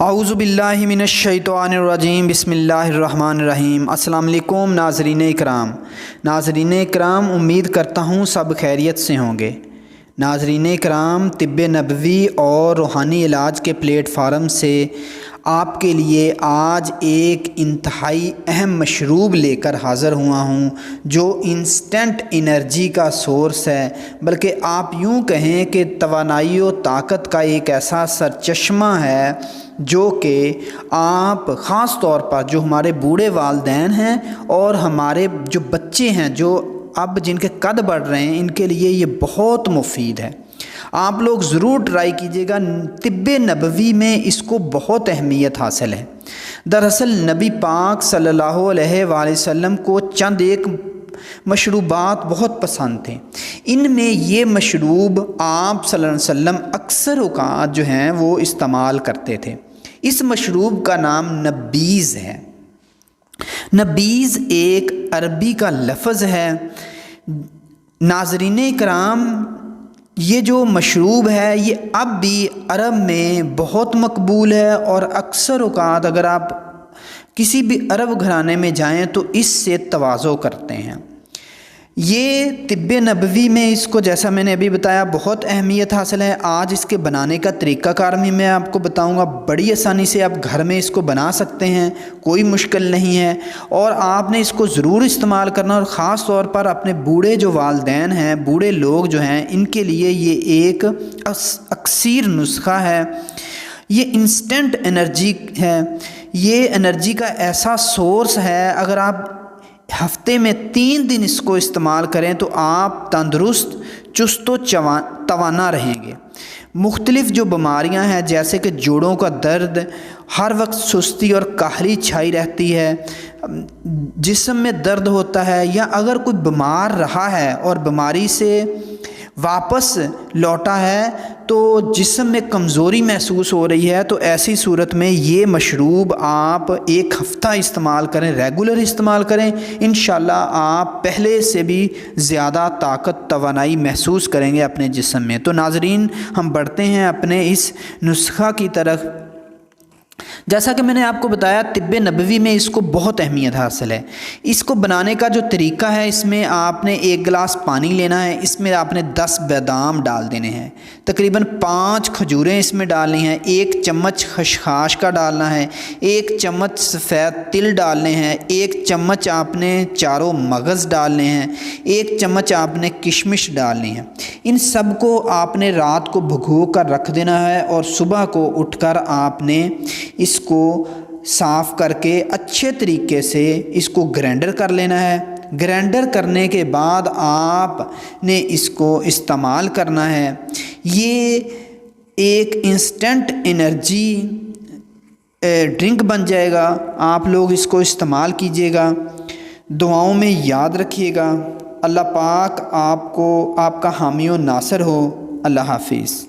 اعوذ باللہ من الشیطان الرجیم بسم اللہ الرحمن الرحیم۔ السلام علیکم ناظرین اکرام، امید کرتا ہوں سب خیریت سے ہوں گے۔ ناظرین اکرام، طب نبوی اور روحانی علاج کے پلیٹ فارم سے آپ کے لیے آج ایک انتہائی اہم مشروب لے کر حاضر ہوا ہوں جو انسٹنٹ انرجی کا سورس ہے، بلکہ آپ یوں کہیں کہ توانائی و طاقت کا ایک ایسا سرچشمہ ہے جو کہ آپ خاص طور پر جو ہمارے بوڑھے والدین ہیں اور ہمارے جو بچے ہیں جو اب جن کے قد بڑھ رہے ہیں، ان کے لیے یہ بہت مفید ہے۔ آپ لوگ ضرور ٹرائی کیجئے گا۔ طب نبوی میں اس کو بہت اہمیت حاصل ہے۔ دراصل نبی پاک صلی اللہ علیہ وآلہ وسلم کو چند ایک مشروبات بہت پسند تھے۔ ان میں یہ مشروب آپ صلی اللہ علیہ وسلم اکثر اوقات جو ہیں وہ استعمال کرتے تھے۔ اس مشروب کا نام نبیذ ہے۔ نبیذ ایک عربی کا لفظ ہے۔ ناظرین کرام، یہ جو مشروب ہے یہ اب بھی عرب میں بہت مقبول ہے، اور اکثر اوقات اگر آپ کسی بھی عرب گھرانے میں جائیں تو اس سے تواضع کرتے ہیں۔ یہ طب نبوی میں اس کو، جیسا میں نے ابھی بتایا، بہت اہمیت حاصل ہے۔ آج اس کے بنانے کا طریقہ کار بھی میں آپ کو بتاؤں گا۔ بڑی آسانی سے آپ گھر میں اس کو بنا سکتے ہیں، کوئی مشکل نہیں ہے، اور آپ نے اس کو ضرور استعمال کرنا، اور خاص طور پر اپنے بوڑھے جو والدین ہیں، بوڑھے لوگ جو ہیں، ان کے لیے یہ ایک اکسیر نسخہ ہے۔ یہ انسٹنٹ انرجی ہے، یہ انرجی کا ایسا سورس ہے۔ اگر آپ ہفتے میں 3 دن اس کو استعمال کریں تو آپ تندرست، چست و توانا رہیں گے۔ مختلف جو بیماریاں ہیں جیسے کہ جوڑوں کا درد، ہر وقت سستی اور کاہلی چھائی رہتی ہے، جسم میں درد ہوتا ہے، یا اگر کوئی بیمار رہا ہے اور بیماری سے واپس لوٹا ہے تو جسم میں کمزوری محسوس ہو رہی ہے، تو ایسی صورت میں یہ مشروب آپ 1 ہفتہ استعمال کریں، ریگولر استعمال کریں، انشاءاللہ آپ پہلے سے بھی زیادہ طاقت، توانائی محسوس کریں گے اپنے جسم میں۔ تو ناظرین، ہم بڑھتے ہیں اپنے اس نسخہ کی طرف۔ جیسا کہ میں نے آپ کو بتایا، طب نبوی میں اس کو بہت اہمیت حاصل ہے۔ اس کو بنانے کا جو طریقہ ہے، اس میں آپ نے 1 گلاس پانی لینا ہے، اس میں آپ نے 10 بادام ڈال دینے ہیں، تقریباً 5 کھجوریں اس میں ڈالنی ہیں، 1 چمچ خشخاش کا ڈالنا ہے، 1 چمچ سفید تل ڈالنے ہیں، 1 چمچ آپ نے چاروں مغز ڈالنے ہیں، 1 چمچ آپ نے کشمش ڈالنی ہے۔ ان سب کو آپ نے رات کو بھگو کر رکھ دینا ہے، اور صبح کو اٹھ کر آپ نے اس کو صاف کر کے اچھے طریقے سے اس کو گرائنڈر کر لینا ہے۔ گرائنڈر کرنے کے بعد آپ نے اس کو استعمال کرنا ہے۔ یہ ایک انسٹنٹ انرجی ڈرنک بن جائے گا۔ آپ لوگ اس کو استعمال کیجئے گا، دعاؤں میں یاد رکھیے گا۔ اللہ پاک آپ کا حامی و ناصر ہو۔ اللہ حافظ۔